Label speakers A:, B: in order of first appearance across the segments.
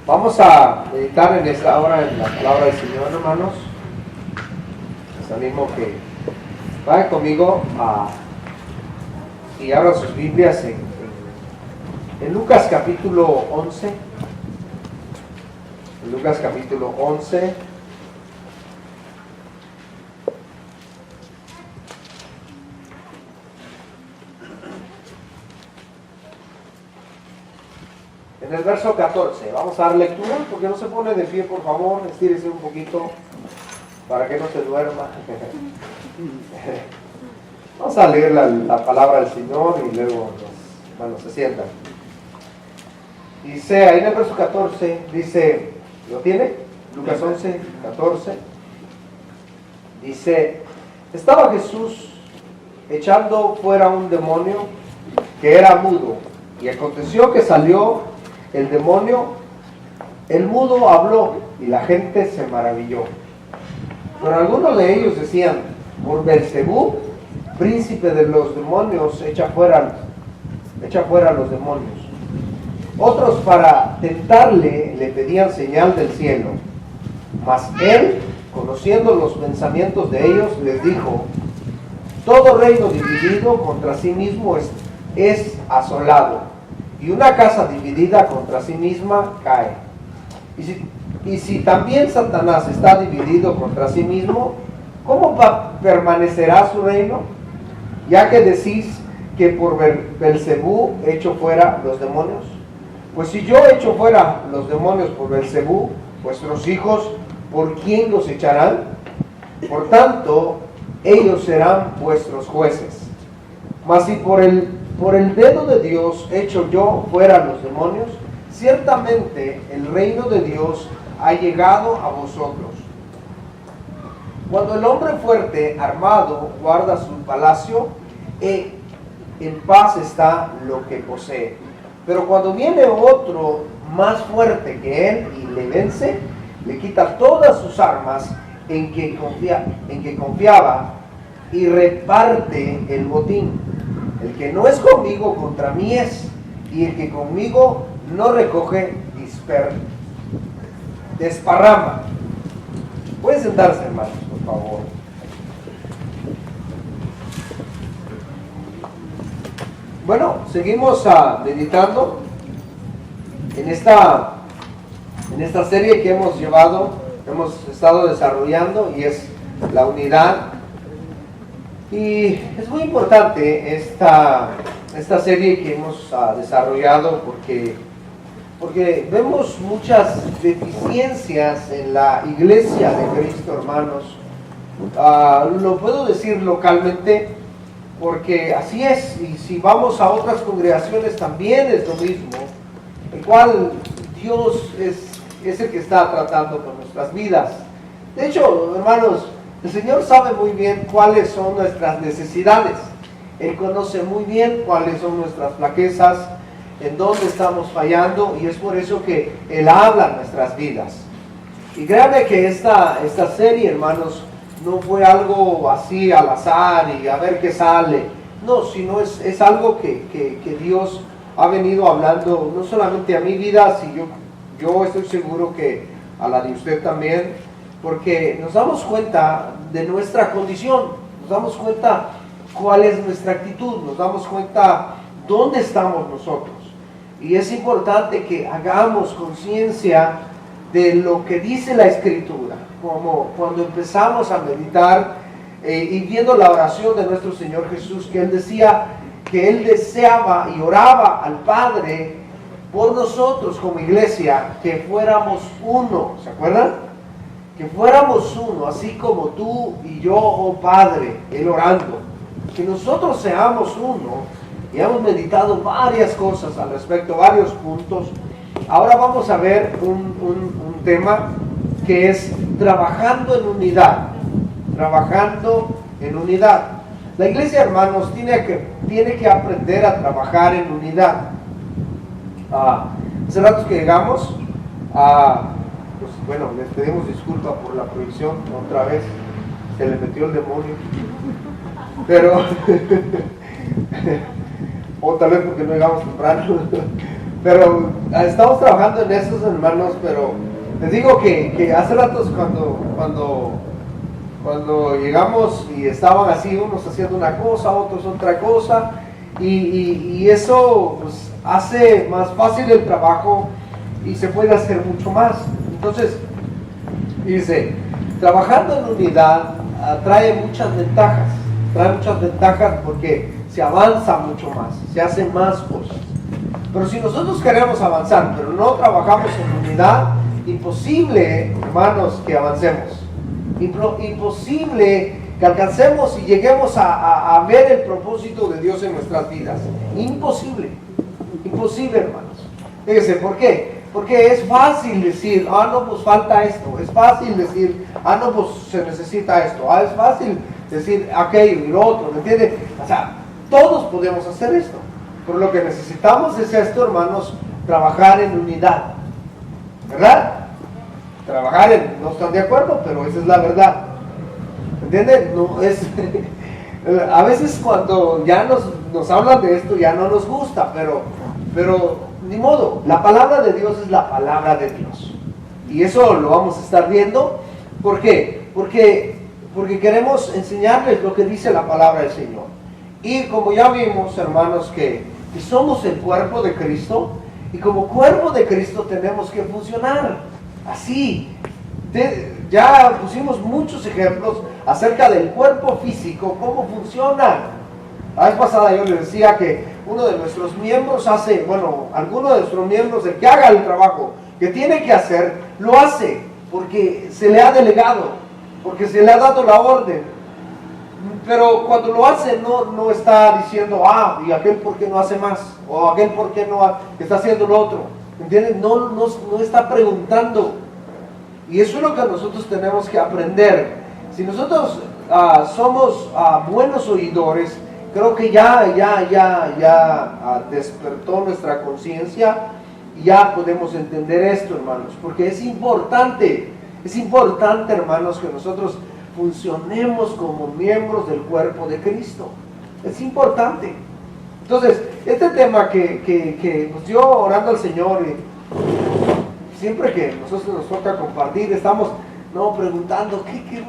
A: Vamos a meditar en esta hora en la palabra del Señor, hermanos. Les animo que vayan conmigo y abran sus Biblias en Lucas capítulo 11. En Lucas capítulo 11. En el verso 14, vamos a dar lectura, porque no se pone de pie, por favor, estírese un poquito para que no se duerma. Vamos a leer la palabra del Señor y luego los hermanos se sientan. Dice, ahí en el verso 14, dice, ¿lo tiene? Lucas 11, 14. Dice, estaba Jesús echando fuera un demonio que era mudo, y aconteció que salió el demonio, el mudo habló y la gente se maravilló. Pero algunos de ellos decían, por Beelzebú, príncipe de los demonios, echa fuera los demonios. Otros para tentarle le pedían señal del cielo. Mas él, conociendo los pensamientos de ellos, les dijo, todo reino dividido contra sí mismo es asolado, y una casa dividida contra sí misma cae. Y si también Satanás está dividido contra sí mismo, ¿cómo permanecerá su reino? Ya que decís que por Beelzebú echo fuera los demonios. Pues si yo echo fuera los demonios por Beelzebú, vuestros hijos, ¿por quién los echarán? Por tanto, ellos serán vuestros jueces. Mas si por el dedo de Dios echo yo fuera los demonios, ciertamente el reino de Dios ha llegado a vosotros. Cuando el hombre fuerte, armado, guarda su palacio, en paz está lo que posee. Pero cuando viene otro más fuerte que él y le vence, le quita todas sus armas en que confiaba y reparte el botín. El que no es conmigo contra mí es, y el que conmigo no recoge desparrama. Pueden sentarse, hermanos, por favor. Bueno, seguimos meditando en esta serie que hemos estado desarrollando, y es la unidad. Y es muy importante esta serie que hemos desarrollado porque vemos muchas deficiencias en la iglesia de Cristo, hermanos. Lo puedo decir localmente porque así es, y si vamos a otras congregaciones también es lo mismo, el cual Dios es el que está tratando con nuestras vidas. De hecho, hermanos, el Señor sabe muy bien cuáles son nuestras necesidades. Él conoce muy bien cuáles son nuestras flaquezas, en dónde estamos fallando, y es por eso que Él habla en nuestras vidas. Y créanme que esta serie, hermanos, no fue algo así al azar y a ver qué sale. No, sino es algo que Dios ha venido hablando, no solamente a mi vida, sino yo estoy seguro que a la de usted también, porque nos damos cuenta de nuestra condición, nos damos cuenta cuál es nuestra actitud, nos damos cuenta dónde estamos nosotros. Y es importante que hagamos conciencia de lo que dice la Escritura, como cuando empezamos a meditar y viendo la oración de nuestro Señor Jesús, que Él decía que Él deseaba y oraba al Padre por nosotros como iglesia, que fuéramos uno, ¿se acuerdan? Que fuéramos uno, así como tú y yo, oh Padre, Él orando, que nosotros seamos uno. Y hemos meditado varias cosas al respecto, varios puntos. Ahora vamos a ver un tema que es trabajando en unidad. Trabajando en unidad. La iglesia, hermanos, tiene que aprender a trabajar en unidad. Hace rato que llegamos, pues bueno, les pedimos disculpas por la prohibición, otra vez se le metió el demonio. Pero o tal vez porque no llegamos temprano, Pero estamos trabajando en eso, hermanos, pero les digo que hace ratos cuando llegamos y estaban así, unos haciendo una cosa, otros otra cosa, y eso pues, hace más fácil el trabajo y se puede hacer mucho más. Entonces, dice, trabajando en unidad trae muchas ventajas porque se avanza mucho más, se hacen más cosas. Pero si nosotros queremos avanzar, pero no trabajamos en unidad, imposible, hermanos, que avancemos. Imposible que alcancemos y lleguemos a ver el propósito de Dios en nuestras vidas. Imposible, hermanos. Fíjense, ¿por qué? Porque es fácil decir, no, pues falta esto. Es fácil decir, no, pues se necesita esto. Es fácil decir aquello y lo otro, ¿me entienden? O sea, todos podemos hacer esto. Pero lo que necesitamos es esto, hermanos, trabajar en unidad. ¿Verdad? No están de acuerdo, pero esa es la verdad. ¿Entienden? No, a veces cuando ya nos hablan de esto ya no nos gusta, pero ni modo, la palabra de Dios es la palabra de Dios. Y eso lo vamos a estar viendo. ¿Por qué? Porque queremos enseñarles lo que dice la palabra del Señor. Y como ya vimos, hermanos, que somos el cuerpo de Cristo, y como cuerpo de Cristo tenemos que funcionar así. Ya pusimos muchos ejemplos acerca del cuerpo físico, cómo funciona. La vez pasada yo les decía que uno de nuestros miembros alguno de nuestros miembros, el que haga el trabajo que tiene que hacer, lo hace porque se le ha delegado, porque se le ha dado la orden. Pero cuando lo hace no está diciendo, y aquel por qué no hace más, o aquel por qué no está haciendo lo otro, ¿entiendes? No está preguntando. Y eso es lo que nosotros tenemos que aprender. Si nosotros somos buenos oidores, creo que ya despertó nuestra conciencia y ya podemos entender esto, hermanos, porque es importante, hermanos, que nosotros funcionemos como miembros del cuerpo de Cristo. Es importante. Entonces, este tema que pues yo orando al Señor, siempre que nosotros nos toca compartir, estamos preguntando, ¿qué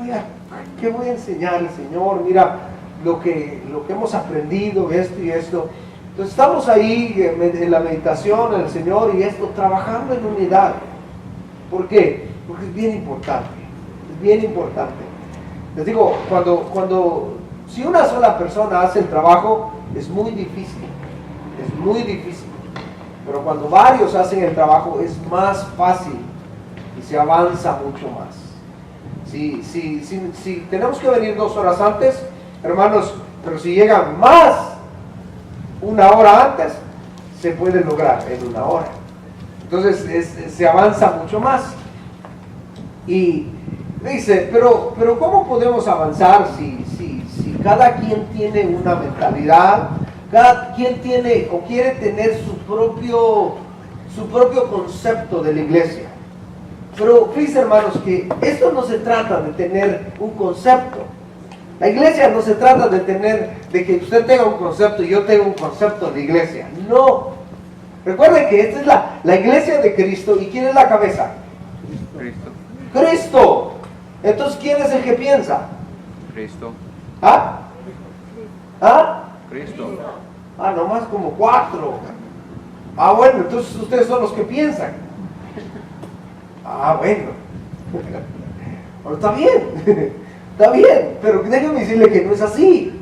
A: voy a enseñarle, Señor? Mira, lo que hemos aprendido, esto y esto. Entonces estamos ahí en la meditación al Señor y esto, trabajando en unidad. ¿Por qué? Porque es bien importante. Les digo, si una sola persona hace el trabajo, es muy difícil. Pero cuando varios hacen el trabajo, es más fácil y se avanza mucho más. Si tenemos que venir 2 horas antes, hermanos, pero si llegan más 1 hora antes, se puede lograr en 1 hora. Entonces se avanza mucho más. Y dice, pero ¿cómo podemos avanzar si cada quien tiene una mentalidad, cada quien tiene o quiere tener su propio concepto de la iglesia? Pero fíjense, hermanos, que esto no se trata de tener un concepto. La iglesia no se trata de que usted tenga un concepto y yo tenga un concepto de iglesia. No. Recuerden que esta es la iglesia de Cristo. ¿Y quién es la cabeza? Cristo. Entonces, ¿quién es el que piensa?
B: Cristo. Cristo.
A: Nomás como 4. Bueno, entonces ustedes son los que piensan. Bueno. Bueno, está bien. Está bien, pero déjenme decirle que no es así.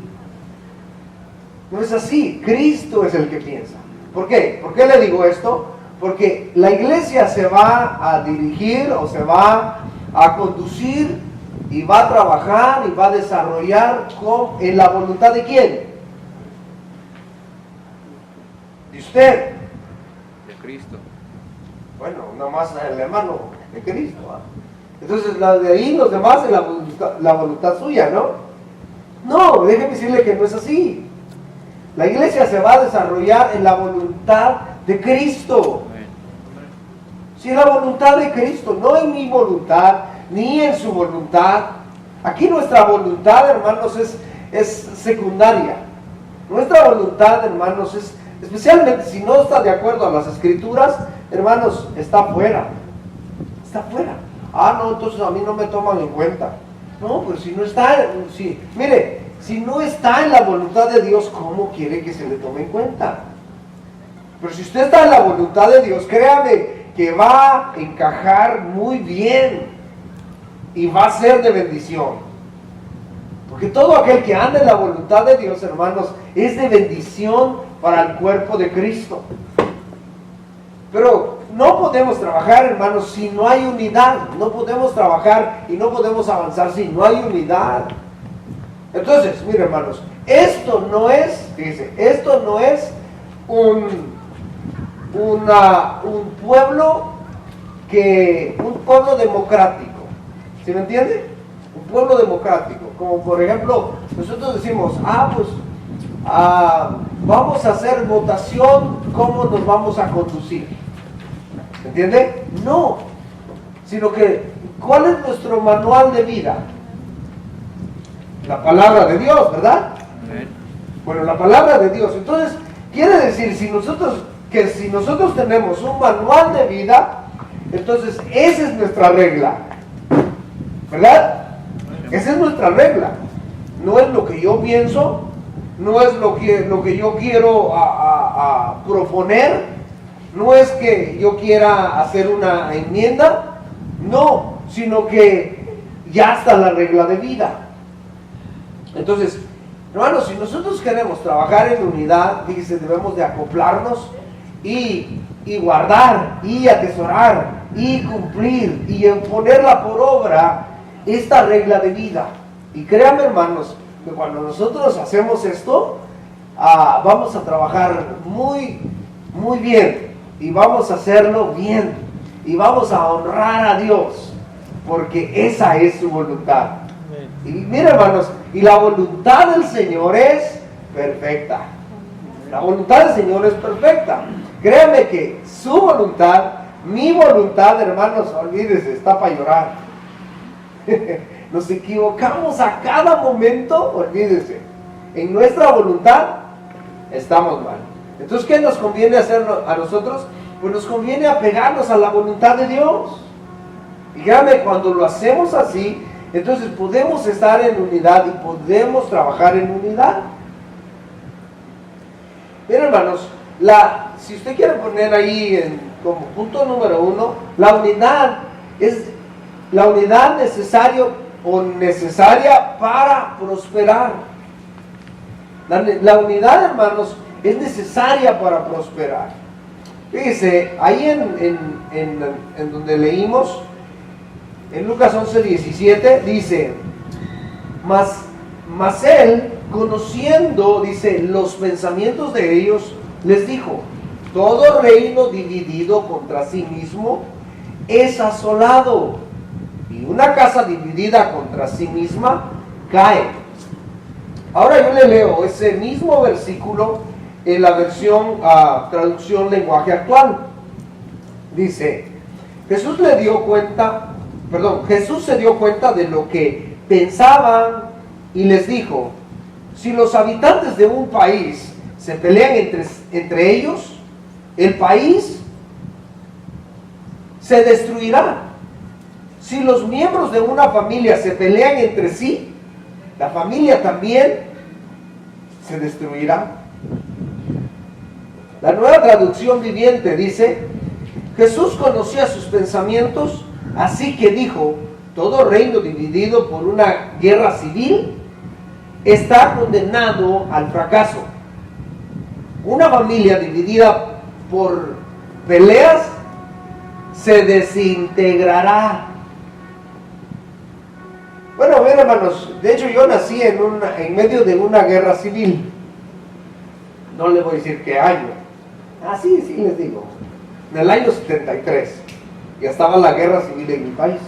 A: No es así. Cristo es el que piensa. ¿Por qué? ¿Por qué le digo esto? Porque la iglesia se va a dirigir o se va a conducir y va a trabajar y va a desarrollar en la voluntad de ¿quién? De usted.
B: De Cristo.
A: Bueno, nomás el hermano de Cristo. Entonces, de ahí los demás es la voluntad suya, ¿no? No, déjeme decirle que no es así. La iglesia se va a desarrollar en la voluntad de Cristo. Si es la voluntad de Cristo, no en mi voluntad, ni en su voluntad. Aquí nuestra voluntad, hermanos, es secundaria. Nuestra voluntad, hermanos, es especialmente si no está de acuerdo a las escrituras, hermanos, está fuera. Está fuera. Ah, no, entonces a mí no me toman en cuenta. No, pero si no está, mire, si no está en la voluntad de Dios, ¿cómo quiere que se le tome en cuenta? Pero si usted está en la voluntad de Dios, créame que va a encajar muy bien y va a ser de bendición. Porque todo aquel que anda en la voluntad de Dios, hermanos, es de bendición para el cuerpo de Cristo. Pero no podemos trabajar, hermanos, si no hay unidad. No podemos trabajar y no podemos avanzar si no hay unidad. Entonces, mire, hermanos, esto no es un pueblo democrático. ¿Sí me entiende? Un pueblo democrático. Como por ejemplo, nosotros decimos, vamos a hacer votación, ¿cómo nos vamos a conducir? ¿Se entiende? No. Sino que, ¿cuál es nuestro manual de vida? La palabra de Dios, ¿verdad?
B: Amén.
A: Bueno, la palabra de Dios. Entonces, quiere decir, si nosotros tenemos un manual de vida, entonces esa es nuestra regla. ¿Verdad? Esa es nuestra regla. No es lo que yo pienso, no es lo que yo quiero proponer, no es que yo quiera hacer una enmienda, no, sino que ya está la regla de vida. Entonces, hermanos, si nosotros queremos trabajar en unidad, dice, debemos de acoplarnos y guardar, y atesorar, y cumplir, y ponerla por obra esta regla de vida. Y créanme, hermanos, que cuando nosotros hacemos esto, vamos a trabajar muy, muy bien, y vamos a hacerlo bien, y vamos a honrar a Dios, porque esa es su voluntad. Y mira, hermanos, y la voluntad del Señor es perfecta. La voluntad del Señor es perfecta. Créanme que su voluntad, mi voluntad, hermanos, olvídese, está para llorar. Nos equivocamos a cada momento, olvídese. En nuestra voluntad estamos mal. Entonces, ¿qué nos conviene hacer a nosotros? Pues nos conviene apegarnos a la voluntad de Dios. Y créanme, cuando lo hacemos así, entonces podemos estar en unidad y podemos trabajar en unidad. Bien, hermanos, si usted quiere poner ahí como punto número 1, la unidad es la unidad necesaria para prosperar. La unidad, hermanos, es necesaria para prosperar. Fíjese, ahí en donde leímos, en Lucas 11:17, dice, mas él, conociendo, dice, los pensamientos de ellos, les dijo, todo reino dividido contra sí mismo es asolado, y una casa dividida contra sí misma cae. Ahora yo le leo ese mismo versículo en la versión, traducción lenguaje actual. Dice, Jesús se dio cuenta de lo que pensaban y les dijo, si los habitantes de un país se pelean entre ellos, el país se destruirá. Si los miembros de una familia se pelean entre sí, la familia también se destruirá. La Nueva Traducción Viviente dice, Jesús conocía sus pensamientos, así que dijo, todo reino dividido por una guerra civil está condenado al fracaso. Una familia dividida por peleas se desintegrará. Bueno, bien, hermanos, de hecho yo nací en medio de una guerra civil. No les voy a decir qué año. Sí les digo. En el año 73. Ya estaba la guerra civil en mi país.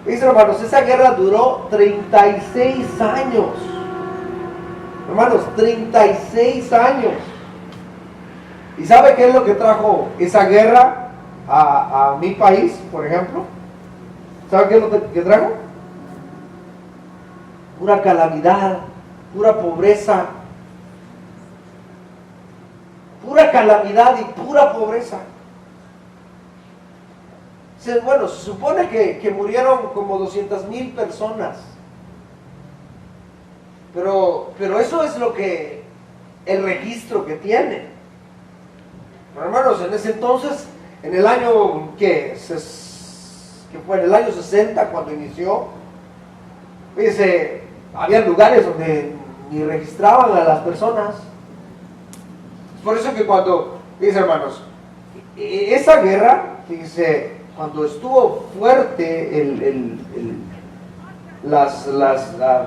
A: Dice, hermanos, esa guerra duró 36 años. Hermanos, 36 años. ¿Y sabe qué es lo que trajo esa guerra a mi país, por ejemplo? ¿Sabe qué es lo que trajo? Pura calamidad, pura pobreza. pura calamidad y pura pobreza. Bueno, se supone que murieron como 200,000 personas. Pero eso es lo que el registro que tiene. Pero hermanos, en ese entonces, en el año que fue en el año 60 cuando inició, fíjese, había lugares donde ni registraban a las personas. Es por eso que cuando, fíjense hermanos, esa guerra, fíjense, cuando estuvo fuerte las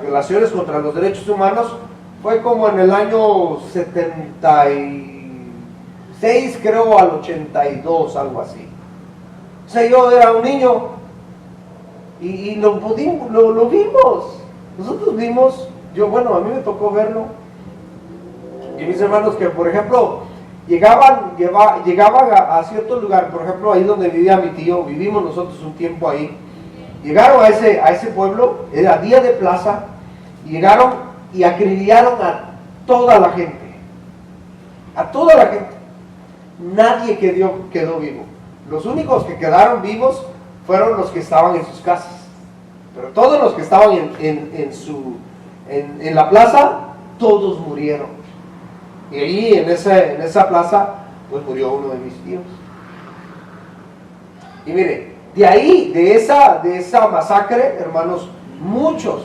A: relaciones contra los derechos humanos, fue como en el año 76, creo, al 82, algo así. O sea, yo era un niño y lo vimos. Nosotros vimos, a mí me tocó verlo. Y mis hermanos que, por ejemplo, llegaban a cierto lugar, por ejemplo, ahí donde vivía mi tío, vivimos nosotros un tiempo ahí. Llegaron a ese pueblo, era día de plaza, y llegaron y acribillaron a toda la gente. A toda la gente. Nadie quedó vivo. Los únicos que quedaron vivos fueron los que estaban en sus casas. Pero todos los que estaban en la plaza, todos murieron. Y ahí en esa plaza, pues murió uno de mis tíos. Y mire, de ahí, de esa masacre, hermanos, muchos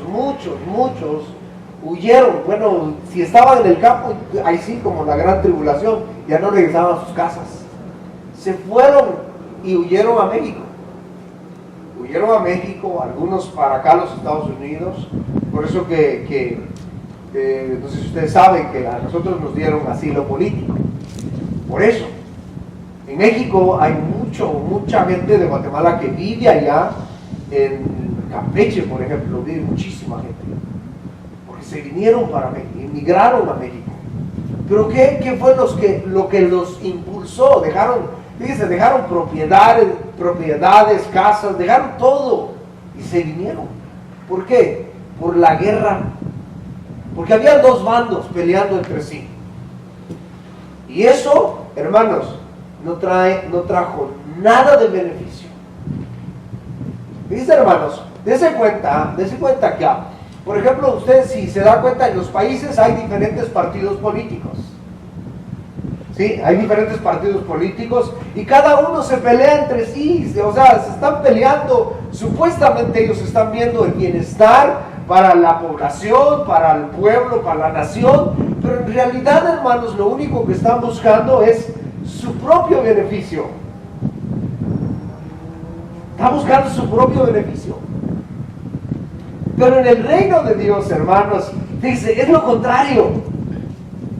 A: huyeron. Bueno, si estaban en el campo, ahí sí, como la gran tribulación, ya no regresaban a sus casas. Se fueron y huyeron a México. Huyeron a México, algunos para acá, los Estados Unidos. Por eso que no sé si ustedes saben que a nosotros nos dieron asilo político. Por eso. En México hay mucha gente de Guatemala que vive allá, en Campeche, por ejemplo, vive muchísima gente. Porque se vinieron para México, emigraron a México. Pero ¿qué fue lo que los impulsó? Dejaron propiedades, casas, dejaron todo y se vinieron. ¿Por qué? Por la guerra. Porque había dos bandos peleando entre sí. Y eso, hermanos, no trajo nada de beneficio. Fíjense, hermanos, dése cuenta que, por ejemplo, usted si se da cuenta, en los países hay diferentes partidos políticos. ¿Sí? Hay diferentes partidos políticos y cada uno se pelea entre sí. O sea, se están peleando. Supuestamente ellos están viendo el bienestar para la población, para el pueblo, para la nación. Pero en realidad, hermanos, lo único que están buscando es su propio beneficio. Está buscando su propio beneficio. Pero en el reino de Dios, hermanos, fíjense, es lo contrario.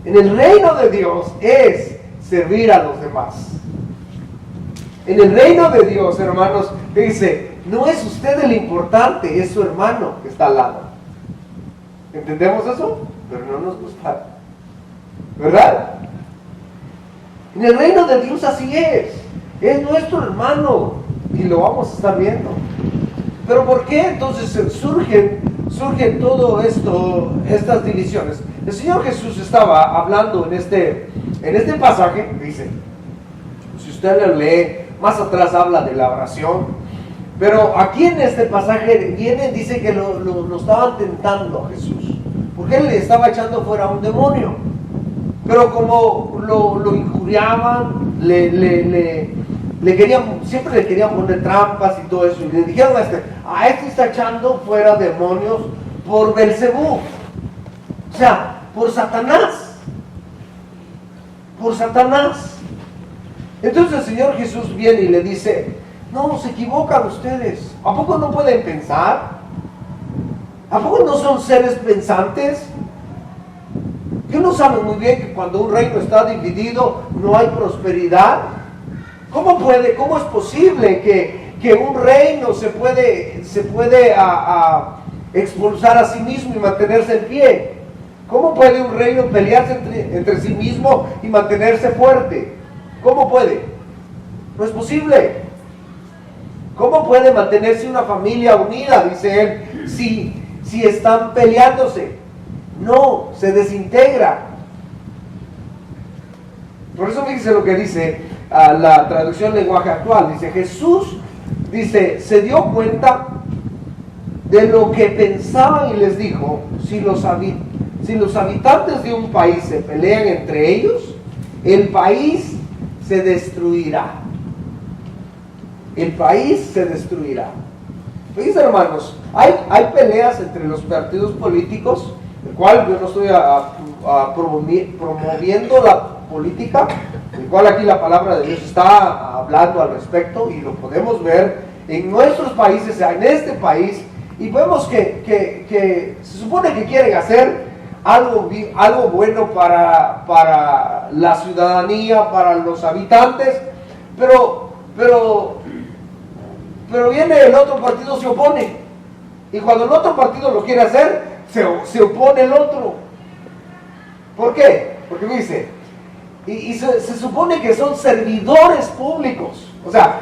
A: En el reino de Dios es servir a los demás. En el reino de Dios, hermanos, fíjense, no es usted el importante, es su hermano que está al lado. ¿Entendemos eso? Pero no nos gusta, ¿verdad? En el reino de Dios así es nuestro hermano y lo vamos a estar viendo. Pero ¿por qué entonces surgen todo esto, estas divisiones? El Señor Jesús estaba hablando en este pasaje, dice, si usted lo lee, más atrás habla de la oración, pero aquí en este pasaje dice que lo estaban tentando a Jesús, porque él le estaba echando fuera a un demonio. Pero como lo injuriaban, siempre le querían poner trampas y todo eso. Y le dijeron a este está echando fuera demonios por Belzebú. O sea, por Satanás. Por Satanás. Entonces el Señor Jesús viene y le dice, no, se equivocan ustedes. ¿A poco no pueden pensar? ¿A poco no son seres pensantes? ¿Que no saben muy bien que cuando un reino está dividido no hay prosperidad? ¿Cómo es posible que un reino se puede expulsar a sí mismo y mantenerse en pie? ¿Cómo puede un reino pelearse entre sí mismo y mantenerse fuerte? ¿Cómo puede? No es posible. ¿Cómo puede mantenerse una familia unida, dice él, si están peleándose? No, se desintegra. Por eso fíjense lo que dice la traducción lenguaje actual. Dice, Jesús, dice, se dio cuenta de lo que pensaban y les dijo, si los habitantes de un país se pelean entre ellos, el país se destruirá. El país se destruirá. Fíjense, hermanos, hay peleas entre los partidos políticos, el cual yo no estoy promoviendo la política, el cual aquí la palabra de Dios está hablando al respecto y lo podemos ver en nuestros países, en este país, y vemos que se supone que quieren hacer algo bueno para la ciudadanía, para los habitantes, pero viene el otro partido, se opone, y cuando el otro partido lo quiere hacer, se opone el otro. ¿Por qué? Porque dice, y se supone que son servidores públicos, o sea,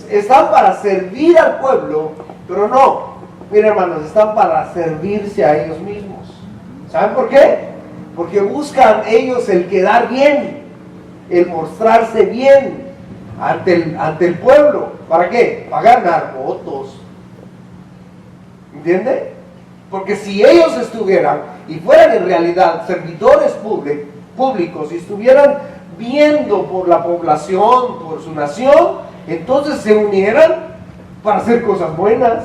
A: están para servir al pueblo, pero no, miren hermanos, están para servirse a ellos mismos. ¿Saben por qué? Porque buscan ellos el quedar bien, el mostrarse bien ante el pueblo. ¿Para qué? Para ganar votos. ¿Entiende? Porque si ellos estuvieran y fueran en realidad servidores públicos y estuvieran viendo por la población, por su nación, entonces se unieran para hacer cosas buenas.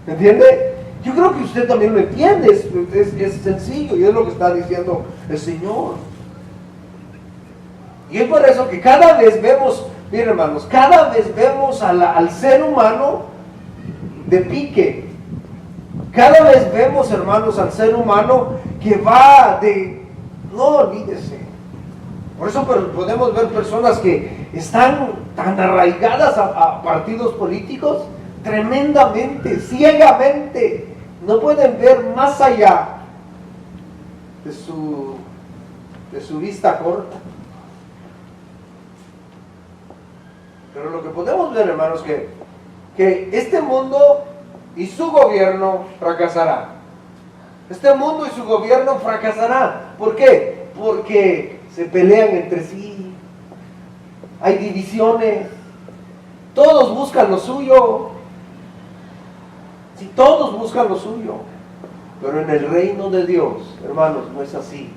A: ¿Entiende? Yo creo que usted también lo entiende, es sencillo y es lo que está diciendo el Señor. Y es por eso que cada vez vemos, miren hermanos, cada vez vemos al ser humano de pique. Cada vez vemos, hermanos, al ser humano que va de, no olvídese. Por eso podemos ver personas que están tan arraigadas a partidos políticos, tremendamente, ciegamente, no pueden ver más allá de su vista corta. Pero lo que podemos ver, hermanos, que este mundo y su gobierno fracasará. Este mundo y su gobierno fracasará. ¿Por qué? Porque se pelean entre sí. Hay divisiones. Todos buscan lo suyo. Si todos buscan lo suyo. Pero en el reino de Dios, hermanos, no es así.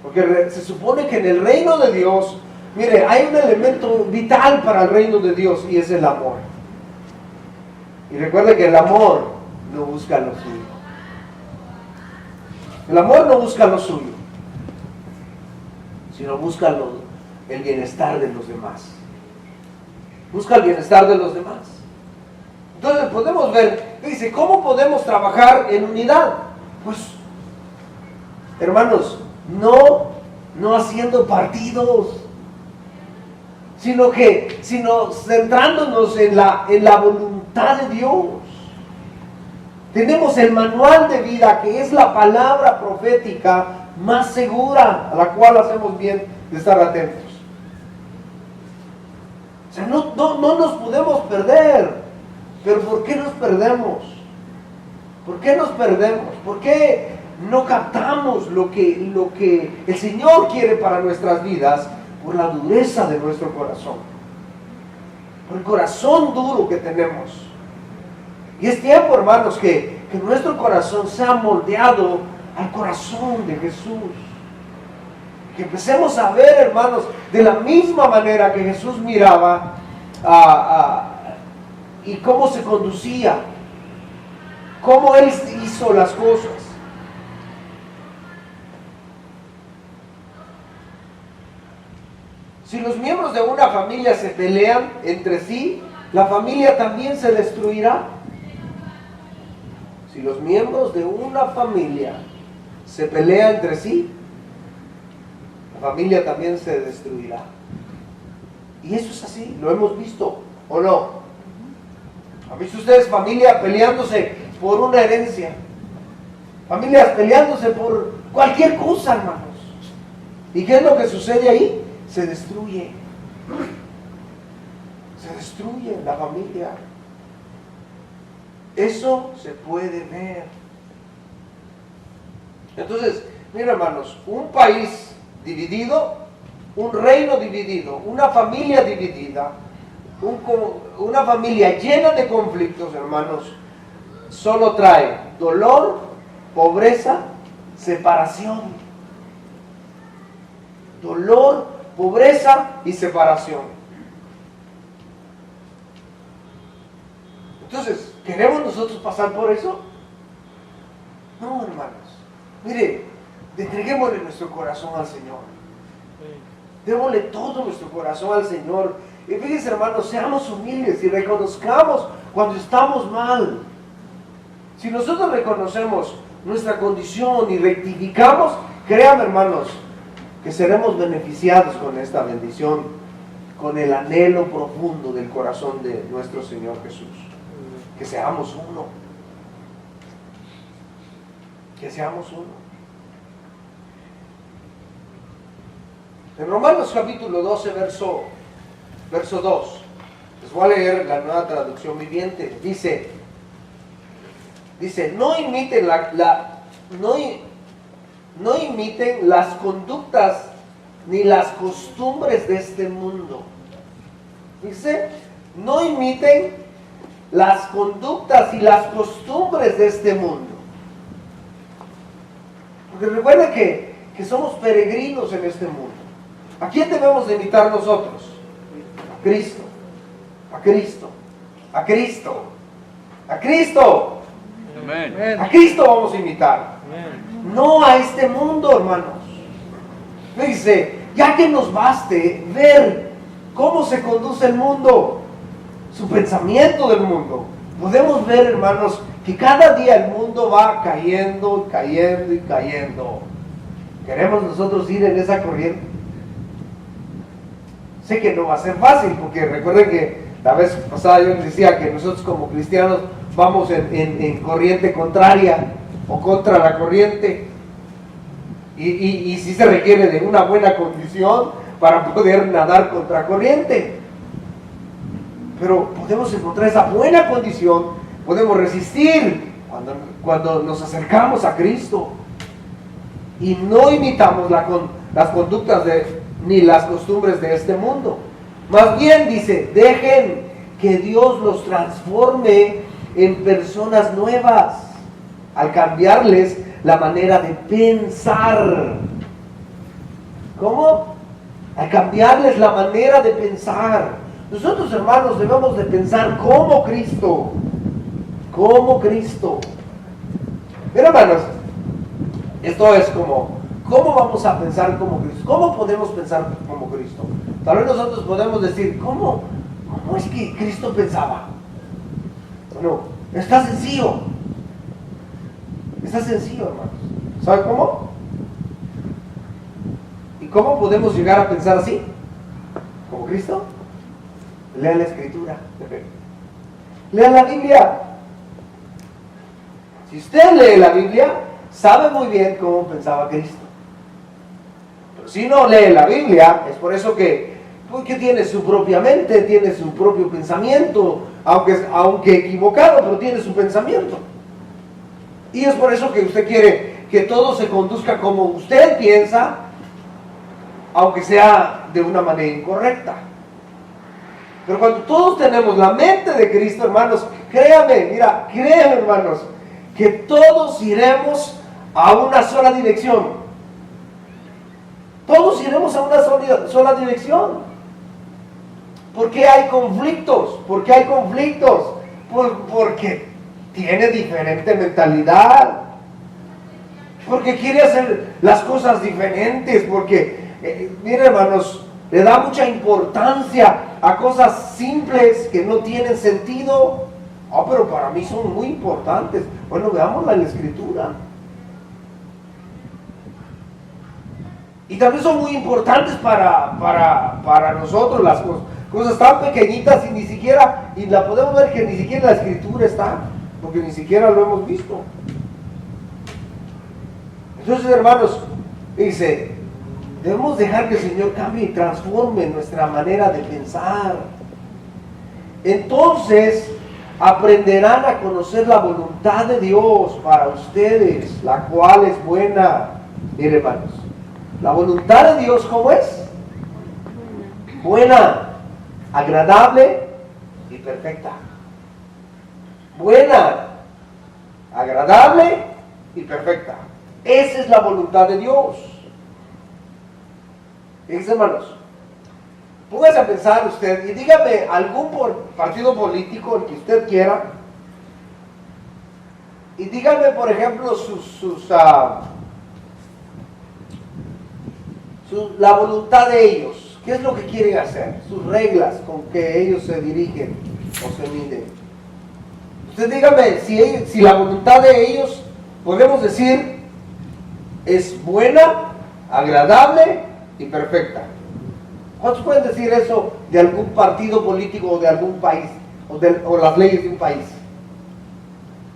A: Porque se supone que en el reino de Dios, mire, hay un elemento vital para el reino de Dios y es el amor. Y recuerde que el amor no busca lo suyo. El amor no busca lo suyo, sino busca el bienestar de los demás. Busca el bienestar de los demás. Entonces podemos ver, dice, ¿cómo podemos trabajar en unidad? Pues, hermanos, no haciendo partidos, sino centrándonos en la voluntad de Dios. Tenemos el manual de vida, que es la palabra profética más segura, a la cual hacemos bien de estar atentos. O sea, no nos podemos perder. Pero ¿por qué nos perdemos? ¿Por qué nos perdemos? ¿Por qué no captamos lo que el Señor quiere para nuestras vidas? Por la dureza de nuestro corazón, por el corazón duro que tenemos. Y es tiempo, hermanos, que nuestro corazón sea moldeado al corazón de Jesús. Que empecemos a ver, hermanos, de la misma manera que Jesús miraba y cómo se conducía, cómo Él hizo las cosas. Si los miembros de una familia se pelean entre sí, la familia también se destruirá. Si los miembros de una familia se pelean entre sí, la familia también se destruirá. Y eso es así, lo hemos visto, ¿o no? ¿Han visto ustedes familia peleándose por una herencia? Familias peleándose por cualquier cosa, hermanos. ¿Y qué es lo que sucede ahí? Se destruye la familia. Eso se puede ver. Entonces, mira, hermanos, un país dividido, un reino dividido, una familia dividida, una familia llena de conflictos, hermanos, solo trae dolor, pobreza, separación. Dolor, pobreza y separación. Entonces, ¿queremos nosotros pasar por eso? No, hermanos. Mire, entreguémosle nuestro corazón al Señor. Démosle todo nuestro corazón al Señor. Y fíjense, hermanos, seamos humildes y reconozcamos cuando estamos mal. Si nosotros reconocemos nuestra condición y rectificamos, créanme, hermanos, que seremos beneficiados con esta bendición, con el anhelo profundo del corazón de nuestro Señor Jesús. Que seamos uno. Que seamos uno. En Romanos capítulo 12, verso 2, les voy a leer la Nueva Traducción Viviente. Dice, no imiten no imiten las conductas ni las costumbres de este mundo. Dice, no imiten las conductas y las costumbres de este mundo. Porque recuerden que somos peregrinos en este mundo. ¿A quién debemos de imitar nosotros? A Cristo. A Cristo. A Cristo. A Cristo.
B: Amén.
A: A Cristo vamos a imitar. No a este mundo, hermanos. Dice, ya que nos baste ver cómo se conduce el mundo, su pensamiento del mundo, podemos ver, hermanos, que cada día el mundo va cayendo, cayendo y cayendo. ¿Queremos nosotros ir en esa corriente? Sé que no va a ser fácil, porque recuerden que la vez pasada yo les decía que nosotros como cristianos vamos en corriente contraria o contra la corriente, y sí se requiere de una buena condición para poder nadar contra corriente. Pero podemos encontrar esa buena condición, podemos resistir cuando nos acercamos a Cristo y no imitamos las conductas ni las costumbres de este mundo. Más bien dice, dejen que Dios los transforme en personas nuevas al cambiarles la manera de pensar. ¿Cómo? Al cambiarles la manera de pensar. Nosotros, hermanos, debemos de pensar como Cristo. Como Cristo. Pero, hermanos, esto es como, ¿cómo vamos a pensar como Cristo? ¿Cómo podemos pensar como Cristo? Tal vez nosotros podemos decir, ¿cómo es que Cristo pensaba? Bueno, está sencillo. Está sencillo, hermanos. ¿Sabe cómo? ¿Y cómo podemos llegar a pensar así? ¿Como Cristo? Lean la Escritura. Lean la Biblia. Si usted lee la Biblia, sabe muy bien cómo pensaba Cristo. Pero si no lee la Biblia, es por eso que tiene su propia mente, tiene su propio pensamiento, aunque equivocado, pero tiene su pensamiento. Y es por eso que usted quiere que todo se conduzca como usted piensa, aunque sea de una manera incorrecta. Pero cuando todos tenemos la mente de Cristo, hermanos, créanme, hermanos, que todos iremos a una sola dirección. Todos iremos a una sola dirección. ¿Por qué hay conflictos? ¿Por qué hay conflictos? Porque tiene diferente mentalidad. Porque quiere hacer las cosas diferentes. Porque, miren, hermanos, le da mucha importancia a cosas simples que no tienen sentido. Pero para mí son muy importantes. Bueno, veámosla en la Escritura. Y también son muy importantes para nosotros las cosas tan pequeñitas y la podemos ver que ni siquiera en la Escritura está, porque ni siquiera lo hemos visto. Entonces, hermanos, dice, debemos dejar que el Señor cambie y transforme nuestra manera de pensar. Entonces aprenderán a conocer la voluntad de Dios para ustedes, la cual es buena. Miren, hermanos, La voluntad de Dios, ¿cómo es? Buena, agradable y perfecta. Buena, agradable y perfecta. Esa es la voluntad de Dios. Fíjense, hermanos, póngase a pensar usted y dígame algún partido político, el que usted quiera, y dígame, por ejemplo, la voluntad de ellos. ¿Qué es lo que quieren hacer? Sus reglas con que ellos se dirigen o se miden. Usted dígame si la voluntad de ellos, podemos decir, es buena, agradable y perfecta. ¿Cuántos pueden decir eso de algún partido político o de algún país o las leyes de un país?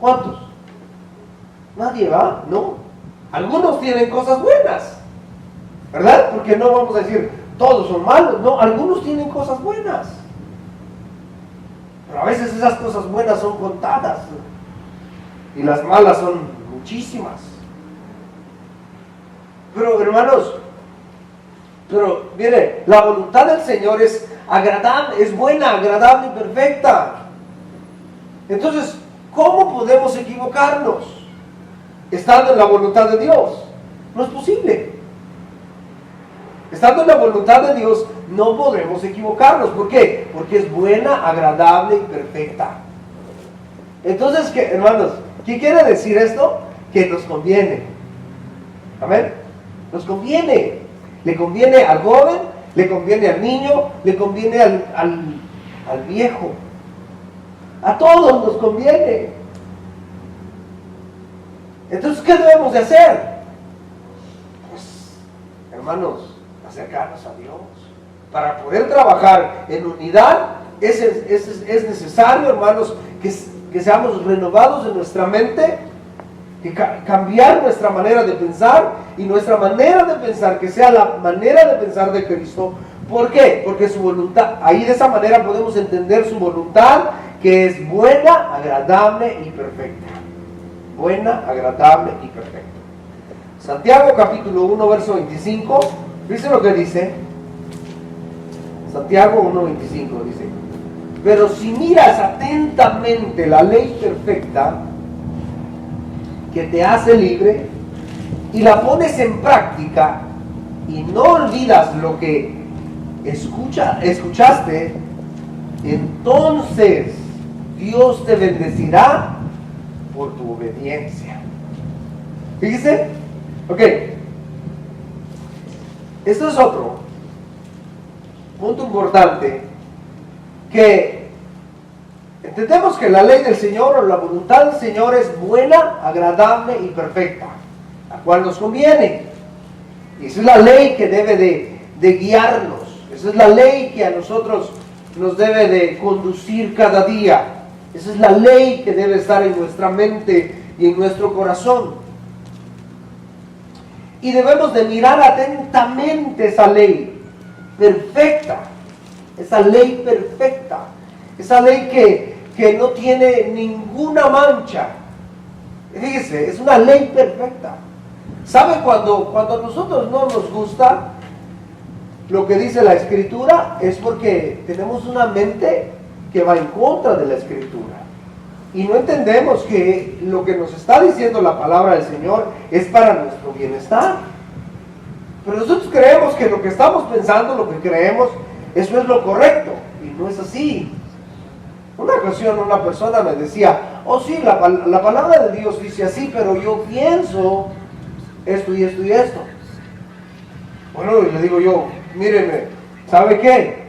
A: ¿Cuántos? Nadie, ¿va? No. Algunos tienen cosas buenas, ¿verdad? Porque no vamos a decir todos son malos, no, algunos tienen cosas buenas. Pero a veces esas cosas buenas son contadas y las malas son muchísimas. Pero hermanos, mire, la voluntad del Señor es agradable, es buena, agradable y perfecta. Entonces, ¿cómo podemos equivocarnos estando en la voluntad de Dios? No es posible. Estando en la voluntad de Dios, no podremos equivocarnos. ¿Por qué? Porque es buena, agradable y perfecta. Entonces, hermanos, ¿qué quiere decir esto? Que nos conviene. Amén. Nos conviene. Le conviene al joven, le conviene al niño, le conviene al viejo. A todos nos conviene. Entonces, ¿qué debemos de hacer? Pues, hermanos, acercarnos a Dios. Para poder trabajar en unidad, es necesario, hermanos, que seamos renovados en nuestra mente, que cambiar nuestra manera de pensar, y nuestra manera de pensar que sea la manera de pensar de Cristo. ¿Por qué? Porque su voluntad, ahí de esa manera podemos entender su voluntad, que es buena, agradable y perfecta. Buena, agradable y perfecta. Santiago capítulo 1, verso 25, dice lo que dice. Santiago 1:25 dice: pero si miras atentamente la ley perfecta que te hace libre y la pones en práctica y no olvidas lo que escuchaste, entonces Dios te bendecirá por tu obediencia. Fíjese, ok, esto es otro punto importante, que entendemos que la ley del Señor o la voluntad del Señor es buena, agradable y perfecta, la cual nos conviene. Y esa es la ley que debe de guiarnos, esa es la ley que a nosotros nos debe de conducir cada día, esa es la ley que debe estar en nuestra mente y en nuestro corazón. Y debemos de mirar atentamente esa ley perfecta, esa ley perfecta, esa ley que no tiene ninguna mancha. Fíjese, es una ley perfecta. ¿Sabe cuando a nosotros no nos gusta lo que dice la Escritura? Es porque tenemos una mente que va en contra de la Escritura. Y no entendemos que lo que nos está diciendo la palabra del Señor es para nuestro bienestar. Pero nosotros creemos que lo que estamos pensando, lo que creemos, eso es lo correcto. Y no es así. Una ocasión una persona me decía: oh sí, la palabra de Dios dice así, pero yo pienso esto y esto y esto. Bueno, y le digo yo: míreme, ¿sabe qué?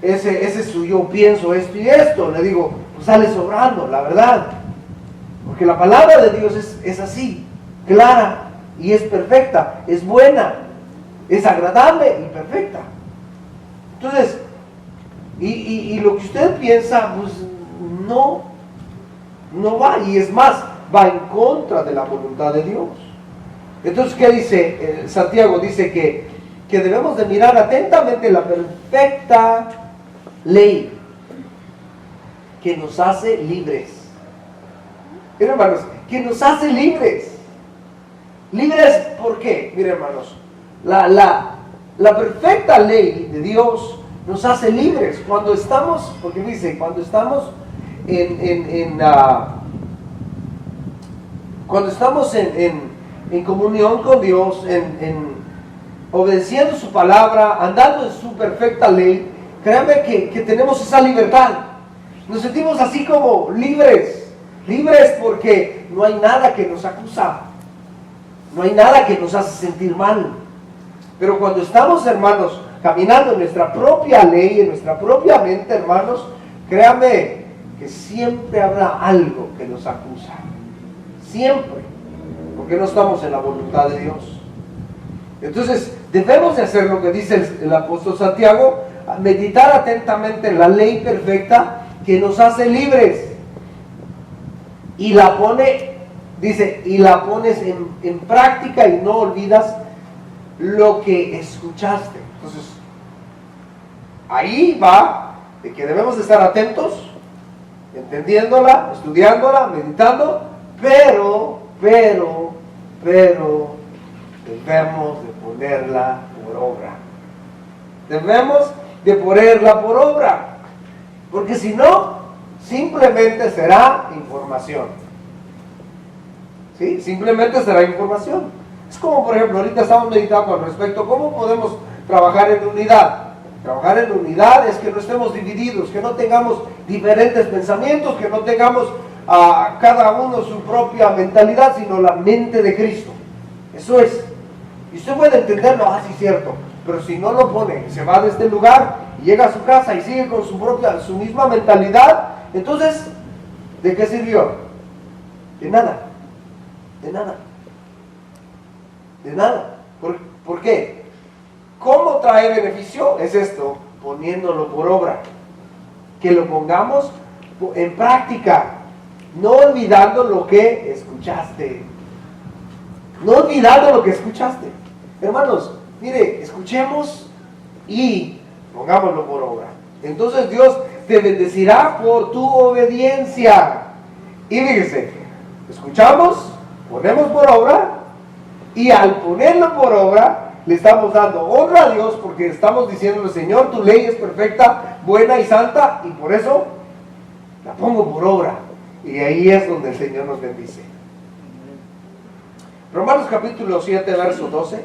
A: Ese es su yo pienso esto y esto. Le digo, pues sale sobrando, la verdad. Porque la palabra de Dios es así, clara y es perfecta, es buena, es agradable y perfecta. Entonces, y lo que usted piensa, pues no va, y es más, va en contra de la voluntad de Dios. Entonces, ¿qué dice Santiago? Dice que debemos de mirar atentamente la perfecta ley que nos hace libres. Miren, hermanos, que nos hace libres. ¿Libres por qué? Miren, hermanos, La perfecta ley de Dios nos hace libres cuando estamos, porque dice, cuando estamos cuando estamos en comunión con Dios, obedeciendo su palabra, andando en su perfecta ley, créanme que tenemos esa libertad. Nos sentimos así como libres porque no hay nada que nos acusa, no hay nada que nos hace sentir mal. Pero cuando estamos, hermanos, caminando en nuestra propia ley, en nuestra propia mente, hermanos, créanme que siempre habrá algo que nos acusa. Siempre. Porque no estamos en la voluntad de Dios. Entonces, debemos de hacer lo que dice el apóstol Santiago, meditar atentamente en la ley perfecta que nos hace libres. Y la pone, dice, y la pones en práctica y no olvidas lo que escuchaste. Entonces, ahí va de que debemos de estar atentos, entendiéndola, estudiándola, meditando, pero debemos de ponerla por obra. Debemos de ponerla por obra, porque si no, simplemente será información. ¿Sí? Simplemente será información. Es como, por ejemplo, ahorita estamos meditando al respecto, ¿cómo podemos trabajar en unidad? Trabajar en unidad es que no estemos divididos, que no tengamos diferentes pensamientos, que no tengamos a cada uno su propia mentalidad, sino la mente de Cristo. Eso es. Y usted puede entenderlo, sí, cierto, pero si no lo pone, se va de este lugar y llega a su casa y sigue con su misma mentalidad, entonces, ¿de qué sirvió? De nada. De nada. De nada. ¿Por qué? ¿Cómo trae beneficio? Es esto, poniéndolo por obra. Que lo pongamos en práctica, no olvidando lo que escuchaste. No olvidando lo que escuchaste. Hermanos, mire, escuchemos y pongámoslo por obra. Entonces Dios te bendecirá por tu obediencia. Y fíjese, escuchamos, ponemos por obra, y al ponerlo por obra, le estamos dando honra a Dios porque estamos diciéndole, Señor, tu ley es perfecta, buena y santa, y por eso la pongo por obra. Y ahí es donde el Señor nos bendice. Romanos capítulo 7, verso 12.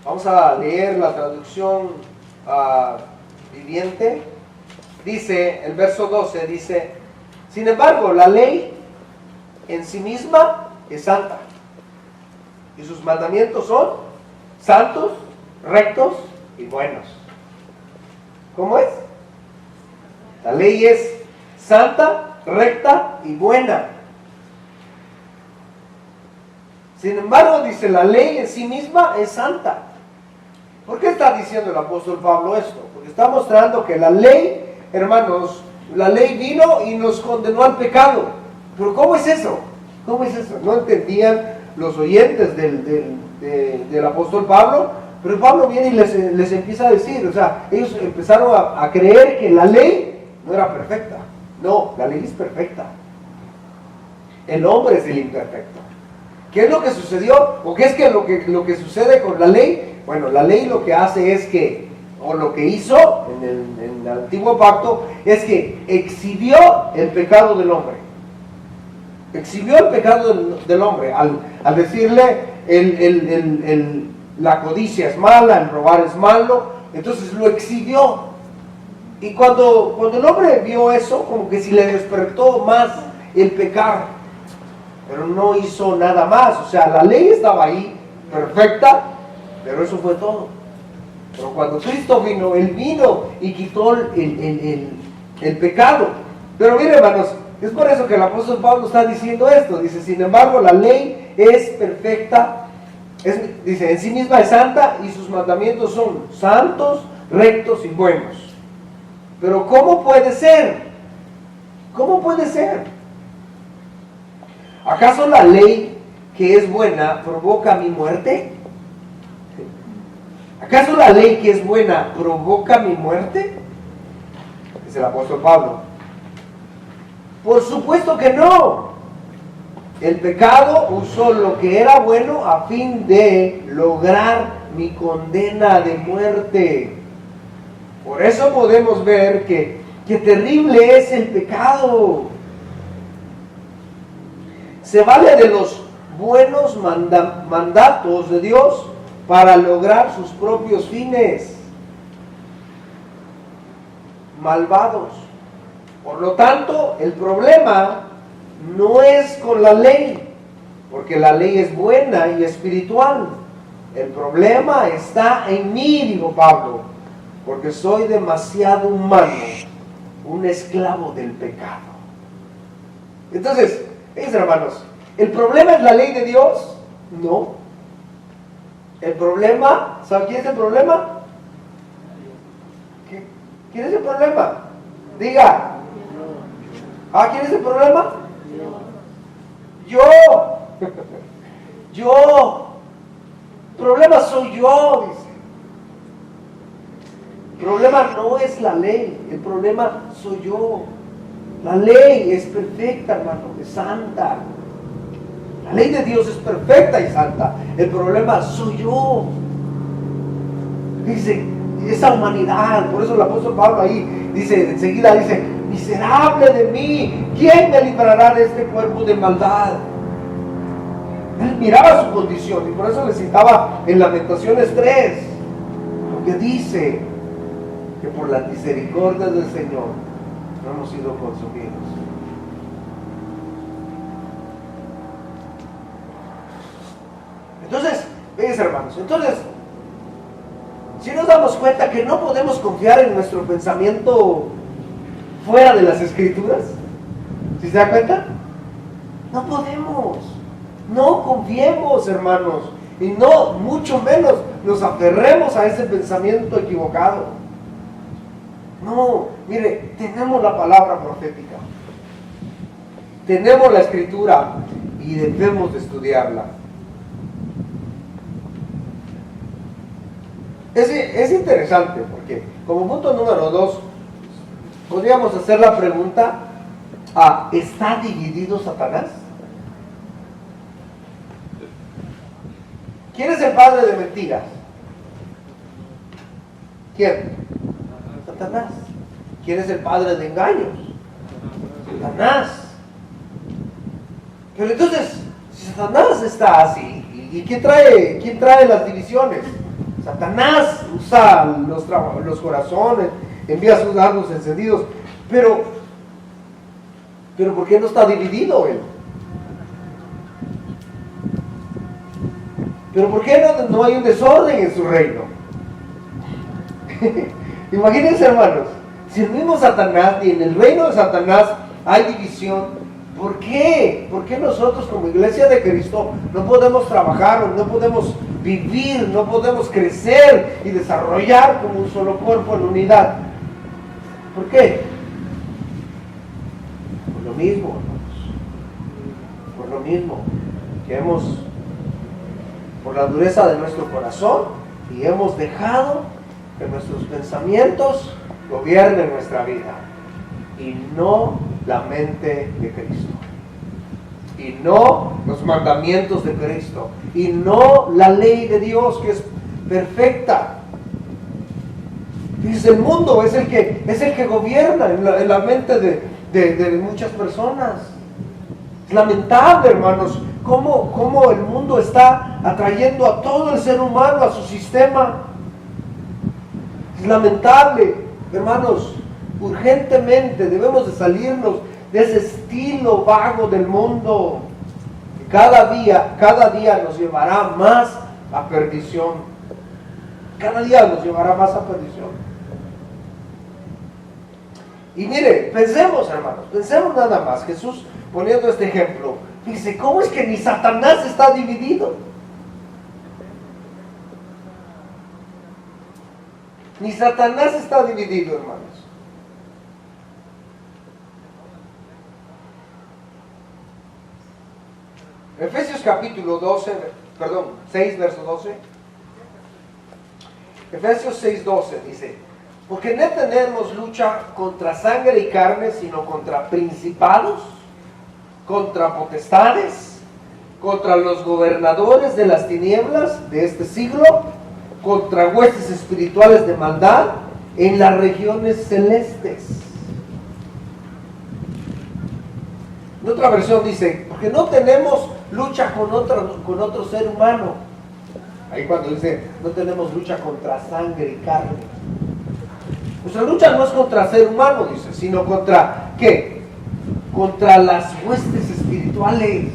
A: Vamos a leer la traducción viviente. Dice, el verso 12 dice, sin embargo, la ley en sí misma es santa, y sus mandamientos son santos, rectos y buenos. ¿Cómo es? La ley es santa, recta y buena. Sin embargo, dice, la ley en sí misma es santa. ¿Por qué está diciendo el apóstol Pablo esto? Porque está mostrando que la ley, hermanos, la ley vino y nos condenó al pecado. Pero ¿cómo es eso? ¿Cómo es eso? No entendían los oyentes del apóstol Pablo, pero Pablo viene y les empieza a decir, o sea, ellos empezaron a creer que la ley no era perfecta. No, la ley es perfecta. El hombre es el imperfecto. ¿Qué es lo que sucedió? ¿O qué es lo que sucede con la ley? Bueno, la ley lo que hace es que, o lo que hizo en el antiguo pacto, es que exhibió el pecado del hombre. Exhibió el pecado del hombre al decirle la codicia es mala, el robar es malo, entonces lo exhibió. Y cuando el hombre vio eso, como que si le despertó más el pecar, pero no hizo nada más. O sea, la ley estaba ahí, perfecta, pero eso fue todo. Pero cuando Cristo vino, Él vino y quitó el pecado. Pero miren, hermanos, es por eso que el apóstol Pablo está diciendo esto. Dice, sin embargo, la ley es perfecta, dice, en sí misma es santa y sus mandamientos son santos, rectos y buenos. Pero ¿cómo puede ser? ¿Cómo puede ser? ¿Acaso la ley que es buena provoca mi muerte? ¿Acaso la ley que es buena provoca mi muerte? dice el apóstol Pablo. Por supuesto que no. El pecado usó lo que era bueno a fin de lograr mi condena de muerte. Por eso podemos ver que terrible es el pecado. Se vale de los buenos mandatos de Dios para lograr sus propios fines. Malvados. Por lo tanto, el problema no es con la ley, porque la ley es buena y espiritual. El problema está en mí, dijo Pablo, porque soy demasiado humano, un esclavo del pecado. Entonces, hermanos, ¿el problema es la ley de Dios? No. El problema, ¿sabe quién es el problema? ¿Quién es el problema? Diga. ¿Quién es el problema? Yo. Yo. El problema soy yo, dice. El problema no es la ley, el problema soy yo. La ley es perfecta, hermano, es santa. La ley de Dios es perfecta y santa. El problema soy yo. Dice, esa humanidad. Por eso el apóstol Pablo ahí dice, enseguida dice, miserable de mí, ¿quién me librará de este cuerpo de maldad? Él miraba su condición y por eso le citaba en Lamentaciones 3, lo que dice, que por la misericordia del Señor no hemos sido consumidos. Entonces, veis, hermanos, si nos damos cuenta que no podemos confiar en nuestro pensamiento fuera de las Escrituras, ¿sí se da cuenta? No podemos, no confiemos, hermanos, y no, mucho menos, nos aferremos a ese pensamiento equivocado. No, mire, tenemos la palabra profética, tenemos la Escritura y debemos de estudiarla. Es interesante porque, como punto número 2, podríamos hacer la pregunta: ¿está dividido Satanás? ¿Quién es el padre de mentiras? ¿Quién? Satanás. ¿Quién es el padre de engaños? Satanás. Pero entonces, si Satanás está así, ¿y quién trae las divisiones? Satanás usa los corazones, envía sus dardos encendidos, pero ¿por qué no está dividido él? ¿Pero por qué no hay un desorden en su reino? Imagínense, hermanos, si el mismo Satanás y en el reino de Satanás hay división, ¿por qué? ¿Por qué nosotros como iglesia de Cristo no podemos trabajar, no podemos vivir, no podemos crecer y desarrollar como un solo cuerpo en unidad? ¿Por qué? Por lo mismo, hermanos. Por lo mismo que por la dureza de nuestro corazón, y hemos dejado que nuestros pensamientos gobiernen nuestra vida y no la mente de Cristo, y no los mandamientos de Cristo, y no la ley de Dios, que es perfecta. Dice, el mundo es el que gobierna en la mente de muchas personas. Es lamentable, hermanos, cómo el mundo está atrayendo a todo el ser humano a su sistema. Es lamentable, hermanos. Urgentemente debemos de salirnos de ese estilo vago del mundo, que cada día nos llevará más a perdición. Cada día nos llevará más a perdición. Y mire, pensemos, hermanos, pensemos nada más. Jesús, poniendo este ejemplo, dice, ¿cómo es que ni Satanás está dividido? Ni Satanás está dividido, hermanos. Efesios capítulo 6, verso 12. Efesios 6, 12 dice, Porque no tenemos lucha contra sangre y carne, sino contra principados, contra potestades, contra los gobernadores de las tinieblas de este siglo, contra huestes espirituales de maldad en las regiones celestes. En otra versión dice, porque no tenemos lucha con otro ser humano. Ahí cuando dice, no tenemos lucha contra sangre y carne. Nuestra lucha no es contra ser humano, dice, sino contra, ¿qué? Contra las huestes espirituales.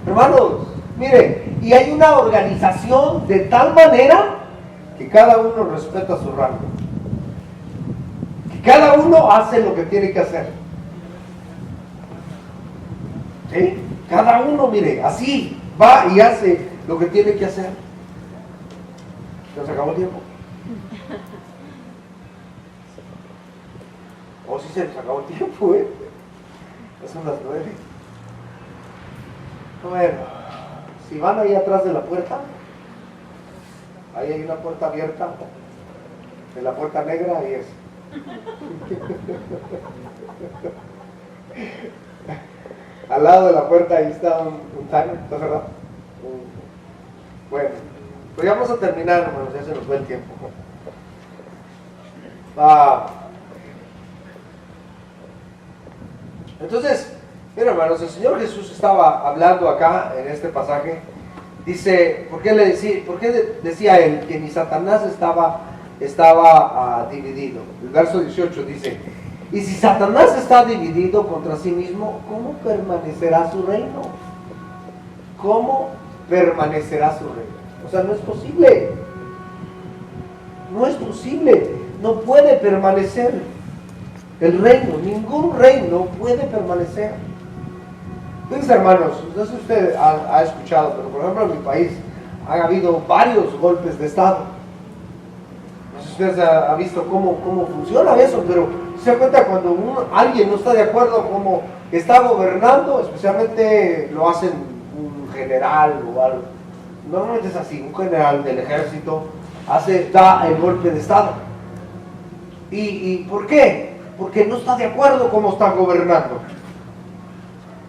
A: Hermanos, mire, y hay una organización de tal manera que cada uno respeta su rango. Que cada uno hace lo que tiene que hacer. ¿Sí? Cada uno, mire, así va y hace lo que tiene que hacer. ¿Se acabó el tiempo? O si se nos acabó el tiempo, son las 9. Bueno, si van ahí atrás de la puerta, ahí hay una puerta abierta, de la puerta negra, ahí es. Al lado de la puerta ahí está un timer, ¿está cerrado? Bueno, pues ya vamos a terminar, hermanos, ya se nos va el tiempo. Entonces, mira, hermanos, el Señor Jesús estaba hablando acá en este pasaje. Dice, ¿por qué decía él que ni Satanás estaba dividido? El verso 18 dice, y si Satanás está dividido contra sí mismo, ¿cómo permanecerá su reino? ¿Cómo permanecerá su reino? O sea, no es posible. No es posible. No puede permanecer el reino. Ningún reino puede permanecer. Fíjense, hermanos, no sé si usted ha escuchado, pero por ejemplo en mi país ha habido varios golpes de Estado. No sé si usted ha visto cómo funciona eso, pero se da cuenta cuando alguien no está de acuerdo cómo está gobernando, especialmente lo hacen un general o algo. Normalmente es así, un general del ejército da el golpe de Estado. ¿Y por qué? Porque no está de acuerdo cómo está gobernando.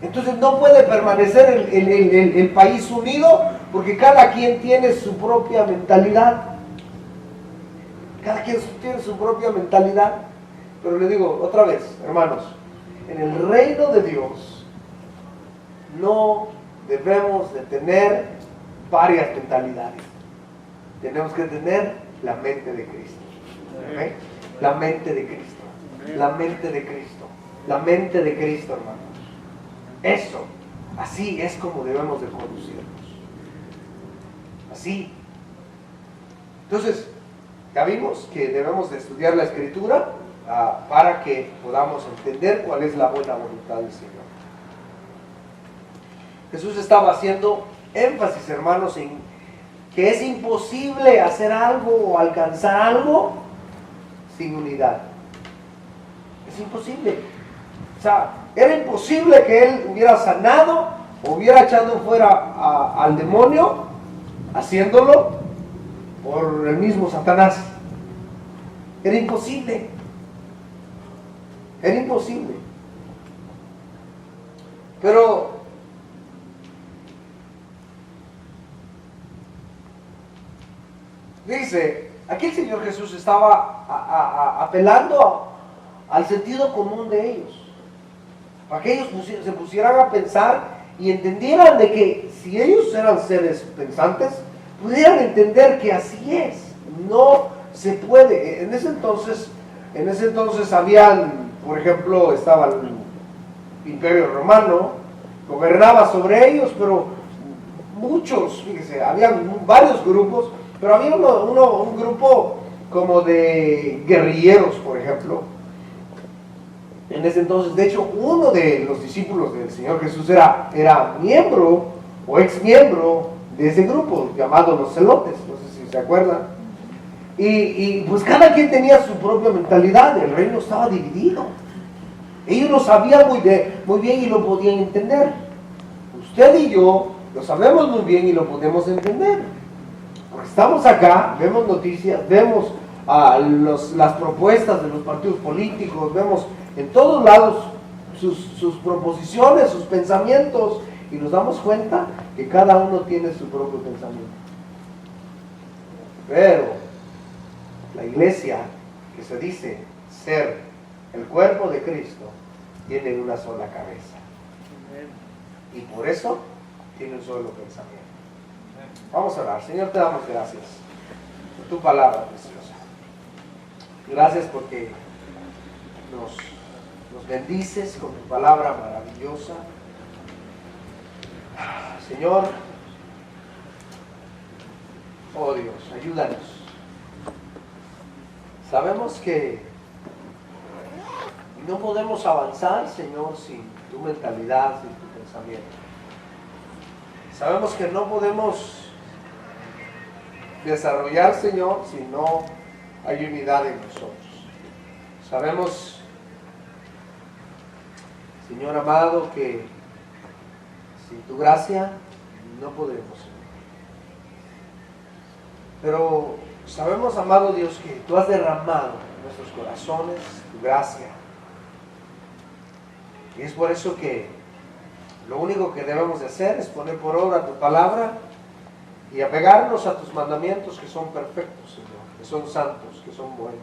A: Entonces no puede permanecer el país unido porque cada quien tiene su propia mentalidad. Cada quien tiene su propia mentalidad. Pero le digo otra vez, hermanos, en el reino de Dios no debemos de tener varias mentalidades. Tenemos que tener la mente de Cristo. ¿Okay? La mente de Cristo. La mente de Cristo. La mente de Cristo, hermanos. Eso, así es como debemos de conducirnos. Así. Entonces, ya vimos que debemos de estudiar la Escritura para que podamos entender cuál es la buena voluntad del Señor. Jesús estaba haciendo énfasis, hermanos, en que es imposible hacer algo o alcanzar algo sin unidad. Es imposible. O sea, era imposible que él hubiera sanado o hubiera echado fuera al demonio haciéndolo por el mismo Satanás. Era imposible. Era imposible. Pero dice, aquí el Señor Jesús estaba apelando al sentido común de ellos. Para que ellos se pusieran a pensar y entendieran de que si ellos eran seres pensantes, pudieran entender que así es. No se puede. En ese entonces habían, por ejemplo, estaba el Imperio Romano, gobernaba sobre ellos, pero muchos, fíjese, habían varios grupos, pero había un grupo como de guerrilleros, por ejemplo. En ese entonces, de hecho, uno de los discípulos del Señor Jesús era miembro o ex miembro de ese grupo llamado los Celotes, no sé si se acuerdan. Y pues cada quien tenía su propia mentalidad, el reino estaba dividido. Ellos lo sabían muy bien y lo podían entender. Usted y yo lo sabemos muy bien y lo podemos entender. Porque estamos acá, vemos noticias, vemos las propuestas de los partidos políticos, vemos en todos lados sus proposiciones, sus pensamientos, y nos damos cuenta que cada uno tiene su propio pensamiento. Pero la iglesia, que se dice ser el cuerpo de Cristo, tiene una sola cabeza. Y por eso tiene un solo pensamiento. Vamos a orar. Señor, te damos gracias por tu palabra preciosa. Gracias porque nos bendices con tu palabra maravillosa. Señor, oh Dios, ayúdanos. Sabemos que no podemos avanzar, Señor, sin tu mentalidad, sin tu pensamiento. Sabemos que no podemos desarrollar, Señor, si no hay unidad en nosotros. Sabemos, Señor amado, que sin tu gracia no podemos, Señor. Pero sabemos, amado Dios, que tú has derramado en nuestros corazones tu gracia. Y es por eso que lo único que debemos de hacer es poner por obra tu palabra y apegarnos a tus mandamientos, que son perfectos, Señor, que son santos, que son buenos.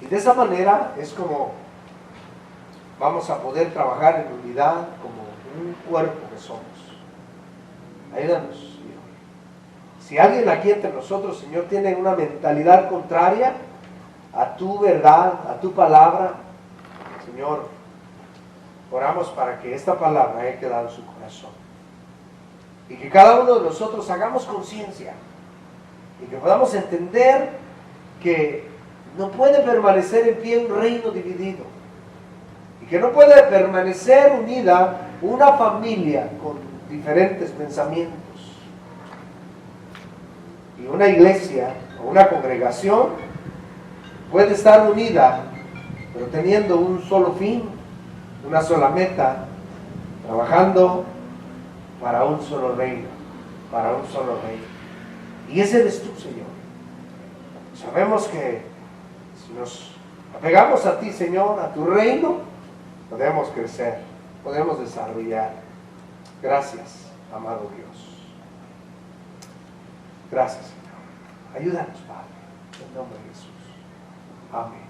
A: Y de esa manera es como vamos a poder trabajar en unidad como un cuerpo que somos. Ayúdanos, Señor. Si alguien aquí entre nosotros, Señor, tiene una mentalidad contraria a tu verdad, a tu palabra, Señor, oramos para que esta palabra haya quedado en su corazón. Y que cada uno de nosotros hagamos conciencia. Y que podamos entender que no puede permanecer en pie un reino dividido. Y que no puede permanecer unida una familia con diferentes pensamientos. Y una iglesia o una congregación puede estar unida, pero teniendo un solo fin, una sola meta, trabajando para un solo reino, para un solo rey. Y ese eres tú, Señor. Sabemos que si nos apegamos a ti, Señor, a tu reino, podemos crecer, podemos desarrollar. Gracias, amado Dios. Gracias, Señor. Ayúdanos, Padre, en nombre de Jesús. Amén.